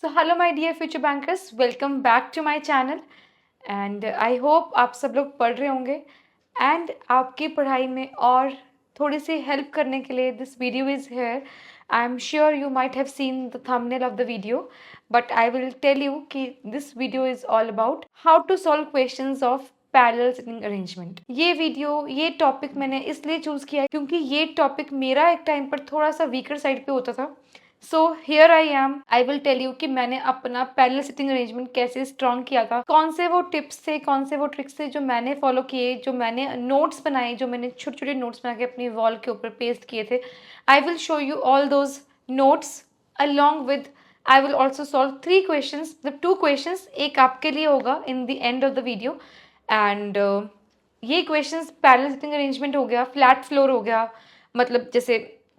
So hello my dear future bankers, welcome back to my channel. And I hope आप सब लोग पढ़ रहे होंगे एंड आपकी पढ़ाई में और थोड़ी सी हेल्प करने के लिए this video is here. I am sure you might have seen the thumbnail of the video, but I will tell you कि this video is all about how to solve questions of parallel sitting arrangement. ये topic मैंने इसलिए choose किया क्योंकि ये topic मेरा एक time पर थोड़ा सा वीकर साइड पे होता था। So here I am, I will tell you कि मैंने अपना पैरेलल सिटिंग अरेंजमेंट कैसे स्ट्रॉन्ग किया था, कौन से वो टिप्स थे, कौन से वो ट्रिक्स थे जो मैंने फॉलो किए, जो मैंने नोट्स बनाए, जो मैंने छोटे छोटे नोट्स बना के अपनी वॉल के ऊपर पेस्ट किए थे। आई will show you all those notes along with I will also solve 3 questions, मतलब 2 क्वेश्चंस, एक आपके लिए होगा in the end of the video. And ये क्वेश्चंस पैरेलल सिटिंग अरेंजमेंट हो गया, फ्लैट फ्लोर हो गया, मतलब जैसे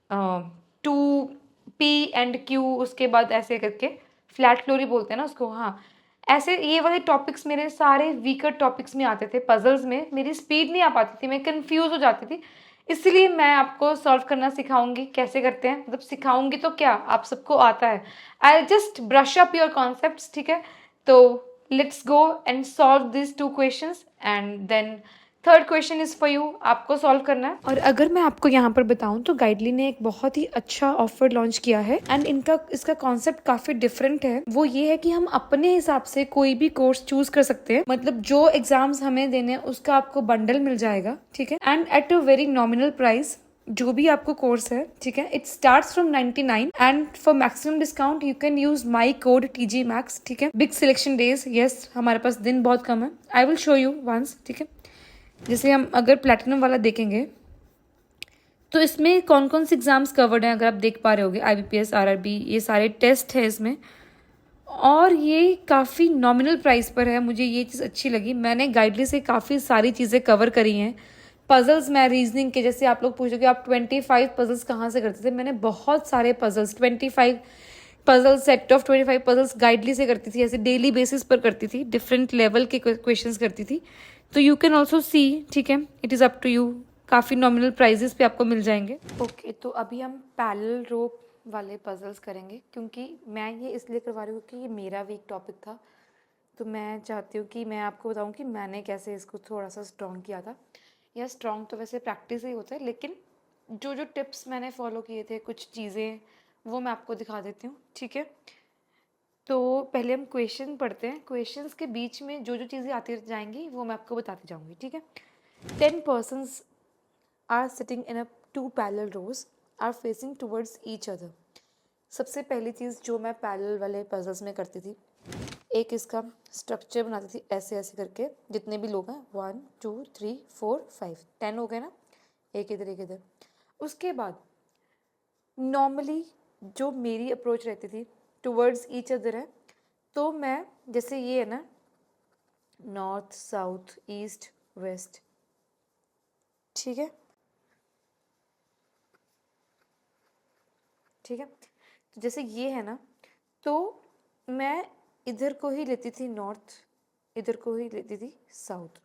टू पी एंड क्यू, उसके बाद ऐसे करके फ्लैट फ्लोर ही बोलते हैं ना उसको। हाँ, ऐसे ये वाले टॉपिक्स मेरे सारे वीकर टॉपिक्स में आते थे। पजल्स में मेरी स्पीड नहीं आ पाती थी, मैं कंफ्यूज हो जाती थी। इसलिए मैं आपको सॉल्व करना सिखाऊंगी, कैसे करते हैं, मतलब सिखाऊंगी तो क्या, आप सबको आता है। I just brush up your concepts, ठीक है। तो let's go and solve this 2 questions and then third question is for you, आपको सॉल्व करना है। और अगर मैं आपको यहाँ पर बताऊँ तो गाइडली ने एक बहुत ही अच्छा ऑफर लॉन्च किया है एंड इसका कॉन्सेप्ट काफी डिफरेंट है। वो ये है कि हम अपने हिसाब से कोई भी कोर्स चूज कर सकते हैं, मतलब जो एग्जाम्स हमें देने हैं उसका आपको बंडल मिल जाएगा, ठीक है, and at a very nominal price. जो भी आपको कोर्स है, ठीक है, it starts from 99 and for maximum discount you can use my code TG Max, ठीक है। बिग सिलेक्शन डेज, यस, हमारे पास दिन बहुत कम है। I will show you once, ठीक है। जैसे हम अगर प्लैटिनम वाला देखेंगे तो इसमें कौन कौन से एग्जाम्स कवर्ड हैं, अगर आप देख पा रहे होगे, IBPS, RRB, ये सारे टेस्ट है इसमें। और ये काफ़ी नॉमिनल प्राइस पर है, मुझे ये चीज़ अच्छी लगी। मैंने गाइडली से काफ़ी सारी चीज़ें कवर करी हैं। पजल्स, मैं रीजनिंग के, जैसे आप लोग पूछोगे आप 25 पजल्स कहाँ से करते थे, मैंने बहुत सारे puzzles, 25 puzzles, set of 25 puzzles गाइडली से करती थी, ऐसे डेली बेसिस पर करती थी, डिफरेंट लेवल के क्वेश्चंस करती थी। तो यू कैन ऑल्सो सी, ठीक है, it is up to you. काफ़ी नॉमिनल प्राइजेस पे आपको मिल जाएंगे। ओके, तो अभी हम पैरेलल रो वाले पजल्स करेंगे, क्योंकि मैं ये इसलिए करवा रही हूँ कि ये मेरा वीक टॉपिक था। तो मैं चाहती हूँ कि मैं आपको बताऊँ कि मैंने कैसे इसको थोड़ा सा स्ट्रॉन्ग किया था। या स्ट्रॉन्ग तो वैसे प्रैक्टिस ही होता है, लेकिन जो जो टिप्स मैंने फॉलो किए थे, कुछ चीज़ें, वो मैं आपको दिखा देती हूँ, ठीक है। तो पहले हम क्वेश्चन पढ़ते हैं। क्वेश्चंस के बीच में जो जो चीज़ें आती जाएंगी वो मैं आपको बताती जाऊँगी, ठीक है। 10 persons are sitting in a 2 parallel rows are facing towards each other। सबसे पहली चीज़ जो मैं पैरेलल वाले पजल्स में करती थी, एक इसका स्ट्रक्चर बनाती थी ऐसे ऐसे करके, जितने भी लोग हैं 1 2 3 4 5 10 हो गए ना, एक इधर एक इधर। उसके बाद नॉर्मली जो मेरी अप्रोच रहती थी टुवर्ड्स ईच अदर है, तो मैं, जैसे ये है ना, नॉर्थ साउथ ईस्ट वेस्ट, ठीक है, ठीक है। तो जैसे ये है ना, तो मैं इधर को ही लेती थी नॉर्थ, इधर को ही लेती थी साउथ।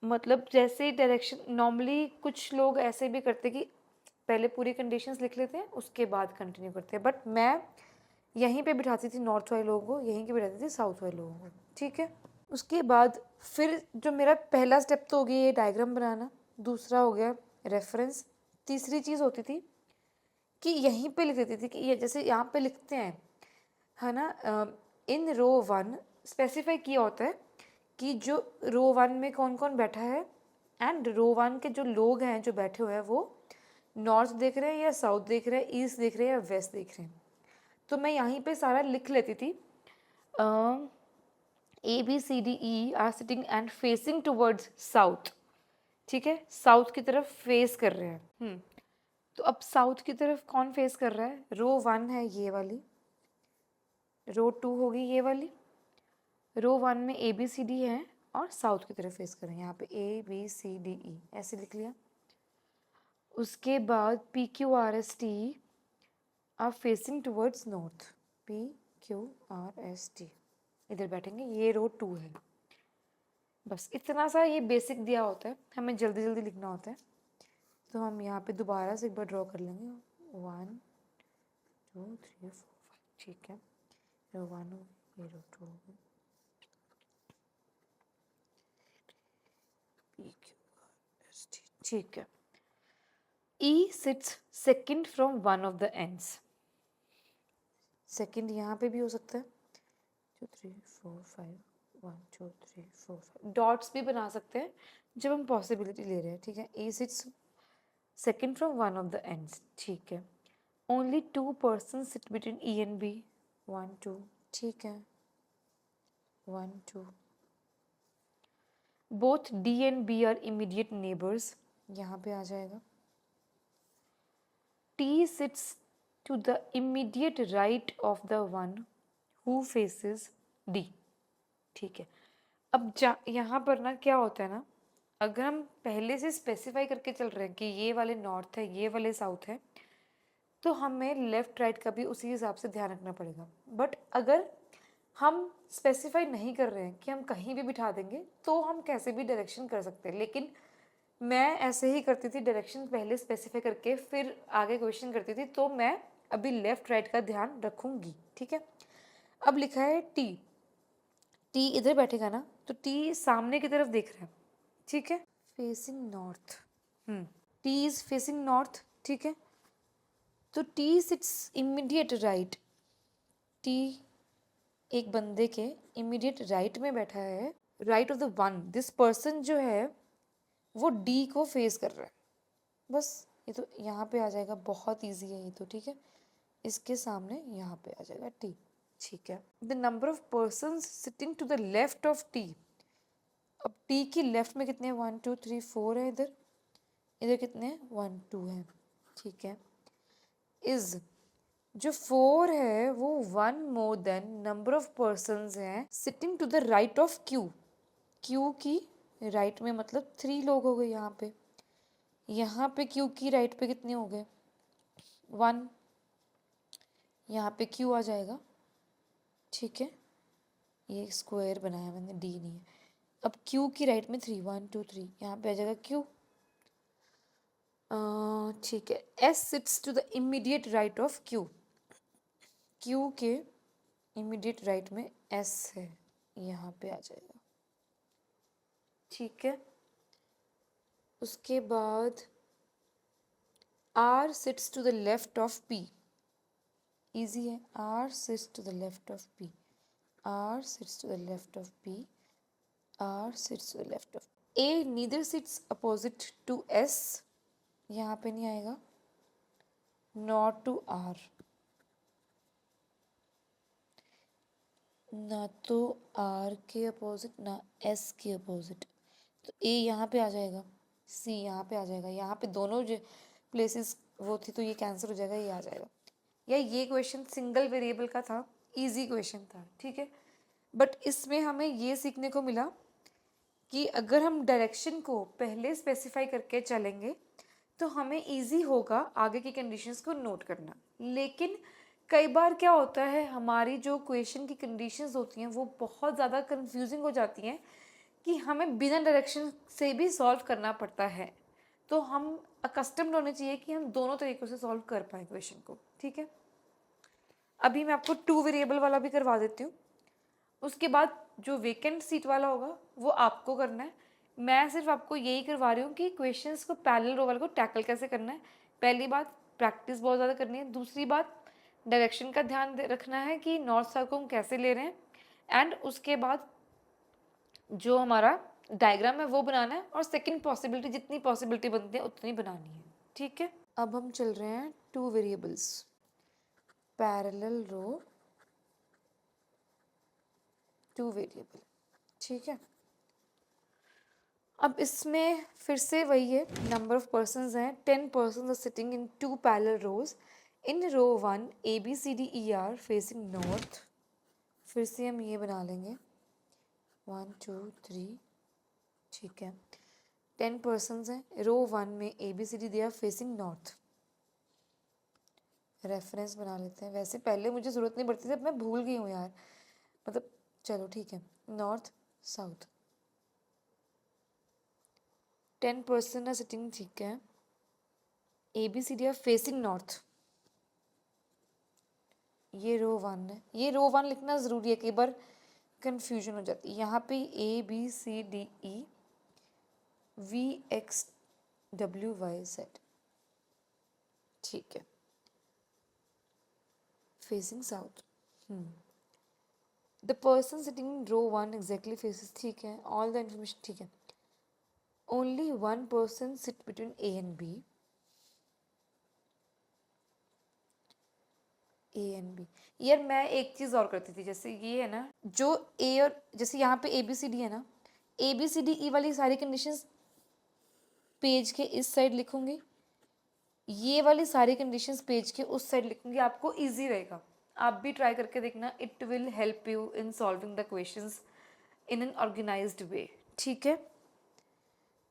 मतलब जैसे डायरेक्शन, नॉर्मली कुछ लोग ऐसे भी करते कि पहले पूरी कंडीशंस लिख लेते हैं उसके बाद कंटिन्यू करते हैं, बट मैं यहीं पे बिठाती थी नॉर्थ वाले लोगों को, यहीं के बिठाती थी साउथ वाले लोगों को, ठीक है। उसके बाद फिर जो मेरा पहला स्टेप तो हो गया ये डायग्राम बनाना, दूसरा हो गया रेफरेंस, तीसरी चीज़ होती थी कि यहीं पे लिख देती थी कि ये जैसे यहाँ पे लिखते हैं, है ना, इन रो 1 स्पेसिफाई किया होता है कि जो रो 1 में कौन कौन बैठा है, एंड रो 1 के जो लोग हैं जो बैठे हुए हैं वो नॉर्थ देख रहे हैं या साउथ देख रहे हैं, ईस्ट देख रहे हैं या वेस्ट देख रहे हैं। तो मैं यहीं पे सारा लिख लेती थी। ABCDE are sitting and facing towards south, ठीक है, साउथ की तरफ फेस कर रहे हैं। तो अब साउथ की तरफ कौन फेस कर रहा है, रो 1 है ये वाली, रो 2 होगी ये वाली, रो 1 में ABCD है और साउथ की तरफ फेस कर रहे हैं, यहाँ पे ABCDE ऐसे लिख लिया। उसके बाद PQRST are facing towards north, PQRST इधर बैठेंगे, ये रो 2 है। बस इतना सा ये बेसिक दिया होता है, हमें जल्दी जल्दी लिखना होता है। तो हम यहाँ पे दोबारा से एक बार ड्रॉ कर लेंगे, 1 2 3 4 5। ठीक है, रो 1 हो गई, ये रो 2 हो गई, P Q R S T, ठीक है। E sits second from one of the ends, second यहाँ पे भी हो सकता है, 2 3 4 5 1 2 3 4 5 डॉट्स भी बना सकते हैं जब हम पॉसिबिलिटी ले रहे हैं, ठीक है। A sits second from one of the ends, ठीक है। Only 2 person sit between E and B, 1 2, ठीक है, 1 2। Both D and B are immediate neighbours, यहाँ पे आ जाएगा। T sits to the immediate right of the one who faces D, ठीक है। अब यहाँ पर ना क्या होता है ना, अगर हम पहले से स्पेसिफाई करके चल रहे हैं कि ये वाले नॉर्थ है, ये वाले साउथ है, तो हमें लेफ्ट राइट का भी उसी हिसाब से ध्यान रखना पड़ेगा। बट अगर हम स्पेसिफाई नहीं कर रहे हैं कि हम कहीं भी बिठा देंगे, तो हम कैसे भी डायरेक्शन कर सकते हैं। लेकिन मैं ऐसे ही करती थी, डायरेक्शन पहले स्पेसिफाई करके फिर आगे क्वेश्चन करती थी, तो मैं अभी लेफ्ट राइट का ध्यान रखूंगी, ठीक है। अब लिखा है टी, टी इधर बैठेगा ना, तो टी सामने की तरफ देख रहा है, ठीक है, facing north, T is facing north, ठीक है। तो T sits immediate right, T एक बंदे के इमीडिएट राइट में बैठा है, right of the one, this person जो है वो डी को फेस कर रहा है, बस ये तो यहाँ पे आ जाएगा, बहुत इजी है ये तो, ठीक है। इसके सामने यहाँ पे आ जाएगा टी, ठीक है। The number of person sitting to the left of T, अब टी की लेफ्ट में कितने हैं, 1 2 3 4 है, इधर इधर कितने हैं, 1 2 है, ठीक है। इज जो 4 है वो 1 more than number of persons हैं sitting to the right of Q, Q की राइट में मतलब 3 लोग हो गए यहाँ पे क्यू की राइट पे कितने हो गए, 1, यहाँ पे क्यू आ जाएगा, ठीक है। ये स्क्वायर बनाया मैंने, डी नहीं है। अब क्यू की राइट में 3, 1 2 3, यहाँ पे आ जाएगा क्यू, ठीक है। S sits to the immediate right of Q, Q के इमीडिएट राइट में एस है, यहाँ पे आ जाएगा, ठीक है। उसके बाद R sits to the left of P, easy है, R sits to the left of P, R sits to the left of P, R sits to the left of A, neither sits opposite to S, यहाँ पे नहीं आएगा, not to are, ना तो are के opposite ना S के opposite, तो ए यहाँ पे आ जाएगा, सी यहाँ पे आ जाएगा, यहाँ पे दोनों जो प्लेसेस वो थी तो ये कैंसिल हो जाएगा, ये आ जाएगा। या ये क्वेश्चन सिंगल वेरिएबल का था, इजी क्वेश्चन था, ठीक है। बट इसमें हमें ये सीखने को मिला कि अगर हम डायरेक्शन को पहले स्पेसिफाई करके चलेंगे तो हमें इजी होगा आगे की कंडीशंस को नोट करना। लेकिन कई बार क्या होता है, हमारी जो क्वेश्चन की कंडीशंस होती हैं वो बहुत ज़्यादा कंफ्यूजिंग हो जाती हैं कि हमें बिना डायरेक्शन से भी सॉल्व करना पड़ता है। तो हम अकस्टम्ड होने चाहिए कि हम दोनों तरीक़ों से सॉल्व कर पाएँ क्वेश्चन को, ठीक है। अभी मैं आपको 2 वेरिएबल वाला भी करवा देती हूँ। उसके बाद जो वेकेंट सीट वाला होगा वो आपको करना है। मैं सिर्फ आपको यही करवा रही हूँ कि क्वेश्चंस को पैरेलल रो वाले को टैकल कैसे करना है। पहली बात प्रैक्टिस बहुत ज़्यादा करनी है, दूसरी बात डायरेक्शन का ध्यान रखना है कि नॉर्थ साउथ को हम कैसे ले रहे हैं, एंड उसके बाद जो हमारा डायग्राम है वो बनाना है, और सेकंड पॉसिबिलिटी जितनी पॉसिबिलिटी बनती है उतनी बनानी है, ठीक है। अब हम चल रहे हैं 2 वेरिएबल्स, पैरेलल रो 2 वेरिएबल, ठीक है। अब इसमें फिर से वही है, नंबर ऑफ पर्सन्स हैं, 10 persons are sitting in 2 parallel rows in row 1 A B C D E are facing north. फिर से हम ये बना लेंगे 1 2 3, ठीक है। 10 पर्सन्स हैं, रो 1 में A B C D they are facing north. Reference बना लेते हैं, वैसे पहले मुझे ज़रूरत नहीं पड़ती थी, अब मैं भूल गई हूँ यार, मतलब चलो ठीक है। North south 10 person are sitting, ठीक है। A B C D are facing north, ये रो 1 है, ये रो 1 लिखना ज़रूरी है, कई बार कंफ्यूजन हो जाती है। यहाँ पे ABCDE VXWYZ, ठीक है, facing south. The person sitting in row 1 exactly faces, ठीक है, ऑल द इन्फॉर्मेशन ठीक है। Only one person sit between A and B, A and B। यार मैं एक चीज़ और करती थी, जैसे ये है ना, जो ए और जैसे यहाँ पे ABCD है ना, ABCDE वाली सारी कंडीशंस पेज के इस साइड लिखूंगी, ये वाली सारी कंडीशंस पेज के उस साइड लिखूंगी, आपको इजी रहेगा। आप भी ट्राई करके देखना, it will help you in solving the questions in an organized way, ठीक है।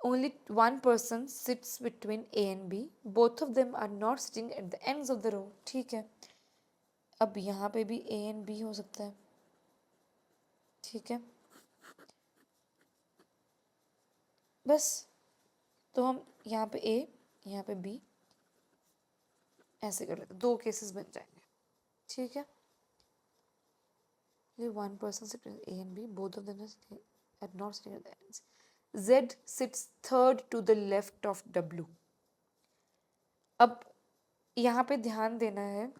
Only one person sits between A and B, both of them are not sitting at the ends of the row, ठीक है। अब यहाँ पे भी A and B हो सकता है, ठीक है, बस। तो हम यहाँ पे A, यहाँ पे B ऐसे कर लेते, 2 केसेस बन जाएंगे, ठीक है। One person sit A and B, both of them are not sitting at the ends. Z sits third to the left of W। अब यहाँ पे ध्यान देना है,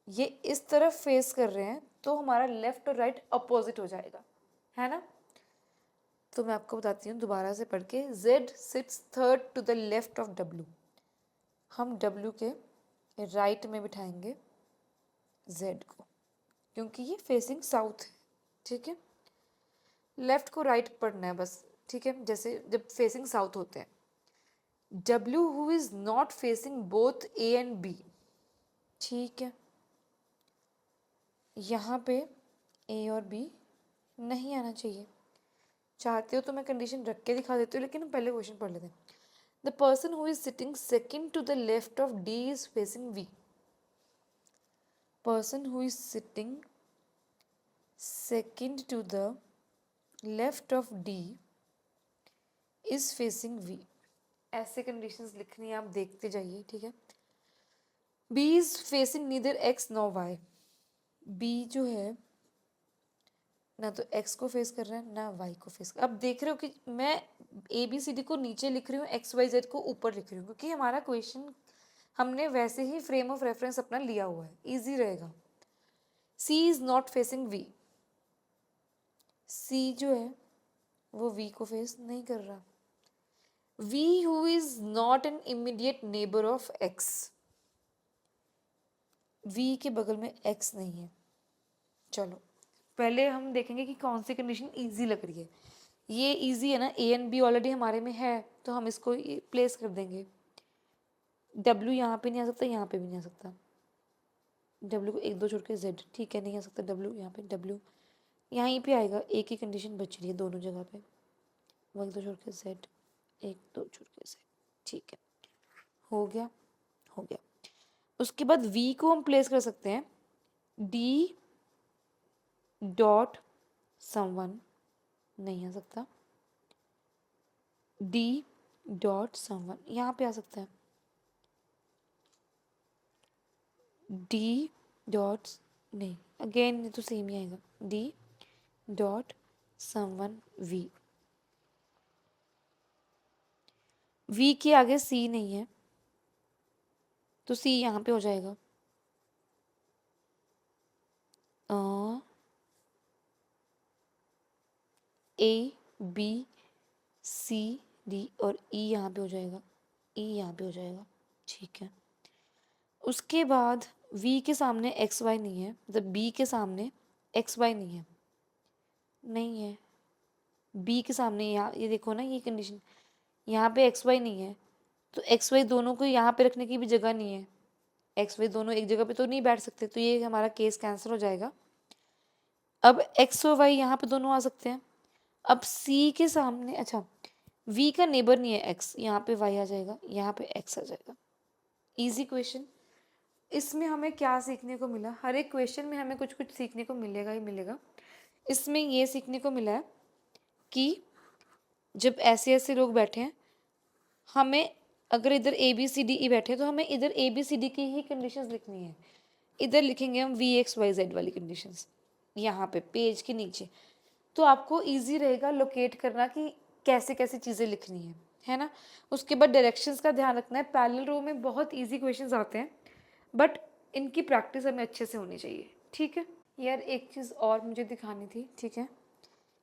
ये इस तरफ फेस कर रहे हैं तो हमारा लेफ्ट और राइट अपोजिट हो जाएगा, है ना। तो मैं आपको बताती हूँ दोबारा से पढ़ के, Z sits third to the left of W। हम W के राइट में बिठाएंगे Z को, क्योंकि ये फेसिंग साउथ है, ठीक है। लेफ्ट को राइट पढ़ना है बस, ठीक है, जैसे जब फेसिंग साउथ होते हैं। W who is not facing both A and B, ठीक है। यहाँ पे A और B नहीं आना चाहिए, चाहते हो तो मैं कंडीशन रख के दिखा देती हूँ, लेकिन हम पहले क्वेश्चन पढ़ लेते हैं। The person who is sitting second to the left of D is facing V। Person who is sitting second to the left of D is facing V। ऐसे कंडीशंस लिखनी है, आप देखते जाइए, ठीक है। B is facing neither X no Y। B जो है ना तो X को फेस कर रहा है ना Y को फेस कर। अब देख रहे हो कि मैं ABCD को नीचे लिख रही हूँ, XYZ को ऊपर लिख रही हूँ, क्योंकि हमारा क्वेश्चन हमने वैसे ही फ्रेम ऑफ रेफरेंस अपना लिया हुआ है, इजी रहेगा। C is not facing V। C जो है वो V को फेस नहीं कर रहा। V who is not an immediate neighbor of X। V के बगल में X नहीं है। चलो पहले हम देखेंगे कि कौन सी कंडीशन इजी लग रही है। ये इजी है ना, A एंड B ऑलरेडी हमारे में है, तो हम इसको प्लेस कर देंगे। W यहाँ पे नहीं आ सकता, यहाँ पे भी नहीं आ सकता। W को 1 2 छोड़ के Z, ठीक है, नहीं आ सकता W यहाँ पे। W यहीं पे आएगा, एक ही कंडीशन बच रही है दोनों जगह पे, 1 2 छोड़ के Z, 1 2 छोड़ के Z, ठीक है, हो गया, हो गया। उसके बाद V को हम प्लेस कर सकते हैं D डॉट समवन, नहीं आ सकता। D डॉट समवन यहाँ पे आ सकता है। D डॉट, नहीं, अगेन तो सेम ही आएगा, D dot someone V। V के आगे C नहीं है, तो C यहाँ पे हो जाएगा। A B C D और E यहाँ पे हो जाएगा, E यहाँ पे हो जाएगा, ठीक है। उसके बाद V के सामने XY नहीं है, मतलब B के सामने XY नहीं है, नहीं है। B के सामने यहाँ, ये देखो ना, ये कंडीशन, यहाँ पे XY नहीं है, तो XY दोनों को यहाँ पे रखने की भी जगह नहीं है। XY दोनों एक जगह पे तो नहीं बैठ सकते, तो ये हमारा केस कैंसिल हो जाएगा। अब X और Y यहाँ पे दोनों आ सकते हैं। अब C के सामने, अच्छा, V का नेबर नहीं है X, यहाँ पे Y आ जाएगा, यहाँ पे X आ जाएगा। Easy question. इसमें हमें क्या सीखने को मिला, हर एक क्वेश्चन में हमें कुछ कुछ सीखने को मिलेगा ही मिलेगा। इसमें ये सीखने को मिला है कि जब ऐसे ऐसे लोग बैठे हैं, हमें अगर इधर ABCDE बैठे तो हमें इधर ABCD की ही कंडीशंस लिखनी है। इधर लिखेंगे हम VXYZ वाली कंडीशंस यहाँ पे पेज के नीचे, तो आपको इजी रहेगा लोकेट करना कि कैसे कैसे चीज़ें लिखनी है ना। उसके बाद डायरेक्शंस का ध्यान रखना है। पैरेलल रो में बहुत इजी क्वेश्चंस आते हैं, बट इनकी प्रैक्टिस हमें अच्छे से होनी चाहिए, ठीक है। यार एक चीज़ और मुझे दिखानी थी, ठीक है।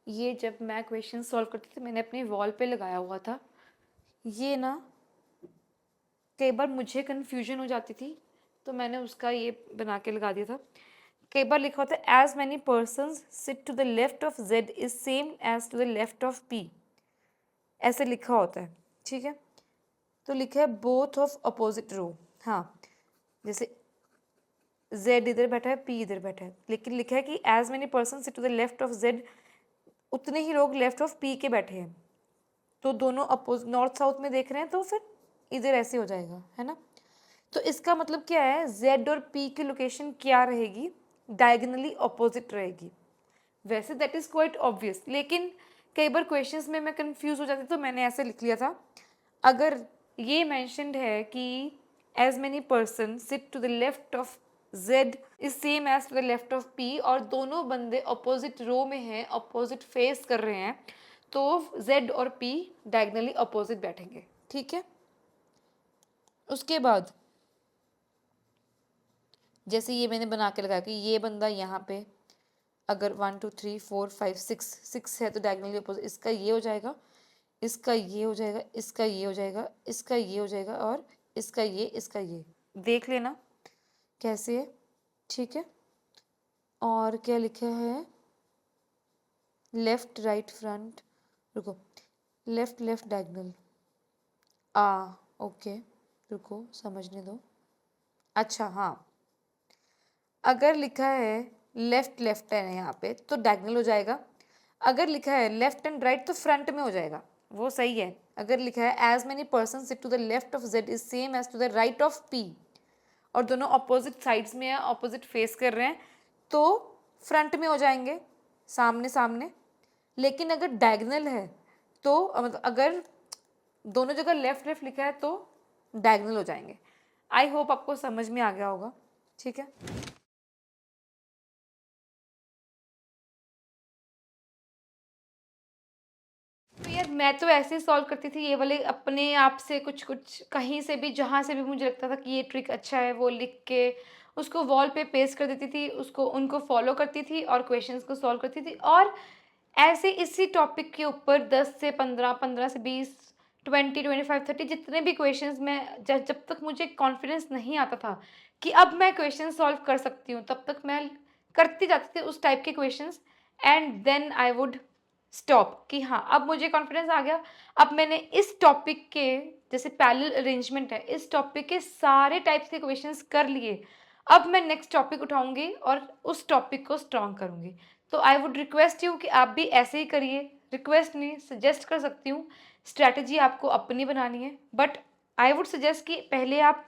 ये जब मैं क्वेश्चन सॉल्व करती थी मैंने अपनी वॉल पे लगाया हुआ था, ये ना कई बार मुझे कन्फ्यूजन हो जाती थी तो मैंने उसका ये बना के लगा दिया था। कई बार लिखा होता है as many person sit to the left of Z is same as to the left of P, ऐसे लिखा होता है, ठीक है। तो लिखा है बोथ ऑफ अपोजिट रो, हाँ, जैसे जेड इधर बैठा है पी इधर बैठा है, लेकिन लिखा है कि as many person sit to the left of Z, उतने ही लोग लेफ्ट ऑफ पी के बैठे हैं, तो दोनों अपोज नॉर्थ साउथ में देख रहे हैं, तो फिर इधर ऐसे हो जाएगा, है ना। तो इसका मतलब क्या है, जेड और पी की लोकेशन क्या रहेगी, डायगोनली अपोजिट रहेगी। वैसे दैट इज़ क्वाइट ऑब्वियस, लेकिन कई बार क्वेश्चंस में मैं कंफ्यूज हो जाती तो मैंने ऐसे लिख लिया था, अगर ये मैंशनड है कि as many person sit to the left of Z is same as to the left of P, और दोनों बंदे अपोजिट रो में हैं, अपोजिट फेस कर रहे हैं, तो जेड और पी डायगोनली अपोजिट बैठेंगे, ठीक है। उसके बाद जैसे ये मैंने बना के लगाया कि ये बंदा यहाँ पे अगर 1 2 3 4 5 6 है तो डायगोनली अपोजिट इसका ये हो जाएगा, इसका ये हो जाएगा, इसका ये हो जाएगा, इसका ये हो जाएगा, और इसका ये देख लेना कैसे है, ठीक है। और क्या लिखा है, लेफ्ट राइट फ्रंट, रुको, लेफ्ट लेफ्ट डायगोनल, ओके, रुको समझने दो। अच्छा हाँ, अगर लिखा है लेफ्ट लेफ्ट है यहाँ पे तो डायगोनल हो जाएगा, अगर लिखा है लेफ्ट एंड राइट तो फ्रंट में हो जाएगा, वो सही है। अगर लिखा है as many person sit to the left of Z is same as to the right of P, और दोनों अपोजिट साइड्स में है, अपोजिट फेस कर रहे हैं, तो फ्रंट में हो जाएंगे, सामने सामने। लेकिन अगर डायगोनल है तो मतलब अगर दोनों जगह लेफ्ट लेफ्ट लिखा है तो डायगोनल हो जाएंगे। आई होप आपको समझ में आ गया होगा, ठीक है। तो यार मैं तो ऐसे ही सॉल्व करती थी ये वाले, अपने आप से कुछ कुछ कहीं से भी जहाँ से भी मुझे लगता था कि ये ट्रिक अच्छा है वो लिख के उसको वॉल पे पेस्ट कर देती थी, उसको उनको फॉलो करती थी और क्वेश्चंस को सॉल्व करती थी। और ऐसे इसी टॉपिक के ऊपर 10 से 15, 15 से 20, 20, 25, 30 जितने भी क्वेश्चंस में जब तक मुझे कॉन्फिडेंस नहीं आता था कि अब मैं क्वेश्चन सॉल्व कर सकती हूँ, तब तक मैं करती जाती थी उस टाइप के questions. And then I would stop कि हाँ अब मुझे कॉन्फिडेंस आ गया, अब मैंने इस टॉपिक के जैसे पैरेलल अरेंजमेंट है, इस टॉपिक के सारे टाइप्स के क्वेश्चंस कर लिए, अब मैं नेक्स्ट टॉपिक उठाऊंगी और उस टॉपिक को स्ट्रॉन्ग करूंगी। तो आई वुड रिक्वेस्ट यू कि आप भी ऐसे ही करिए, रिक्वेस्ट नहीं सजेस्ट कर सकती हूँ, स्ट्रैटेजी आपको अपनी बनानी है, बट आई वुड सजेस्ट कि पहले आप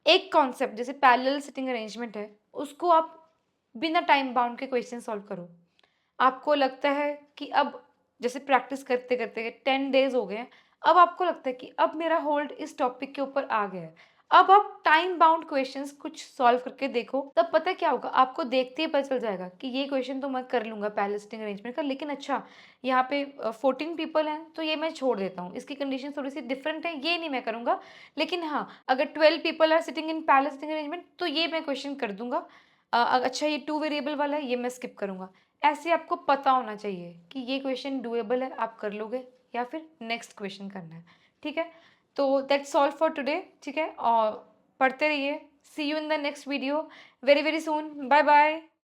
एक कॉन्सेप्ट जैसे पैरेलल सिटिंग अरेंजमेंट है उसको आप बिना टाइम बाउंड के क्वेश्चन सॉल्व करो। आपको लगता है कि अब जैसे प्रैक्टिस करते करते 10 डेज हो गए, अब आपको लगता है कि अब मेरा होल्ड इस टॉपिक के ऊपर आ गया है, अब आप टाइम बाउंड क्वेश्चंस कुछ सॉल्व करके देखो, तब पता क्या होगा, आपको देखते ही पता चल जाएगा कि ये क्वेश्चन तो मैं कर लूँगा पैरेलल सिटिंग अरेंजमेंट का, लेकिन अच्छा यहाँ पे 14 पीपल हैं तो ये मैं छोड़ देता हूँ, इसकी कंडीशन थोड़ी सी डिफरेंट है, ये नहीं मैं करूँगा। लेकिन हाँ अगर 12 people are sitting in parallel sitting arrangement तो ये मैं क्वेश्चन कर दूंगा। अच्छा ये 2 वेरिएबल वाला है ये मैं स्किप करूँगा। ऐसे आपको पता होना चाहिए कि ये क्वेश्चन डुएबल है, आप कर लोगे या फिर नेक्स्ट क्वेश्चन करना है, ठीक है। तो दैट्स ऑल फॉर टुडे, ठीक है, और पढ़ते रहिए। See you in the next video very very soon, bye bye.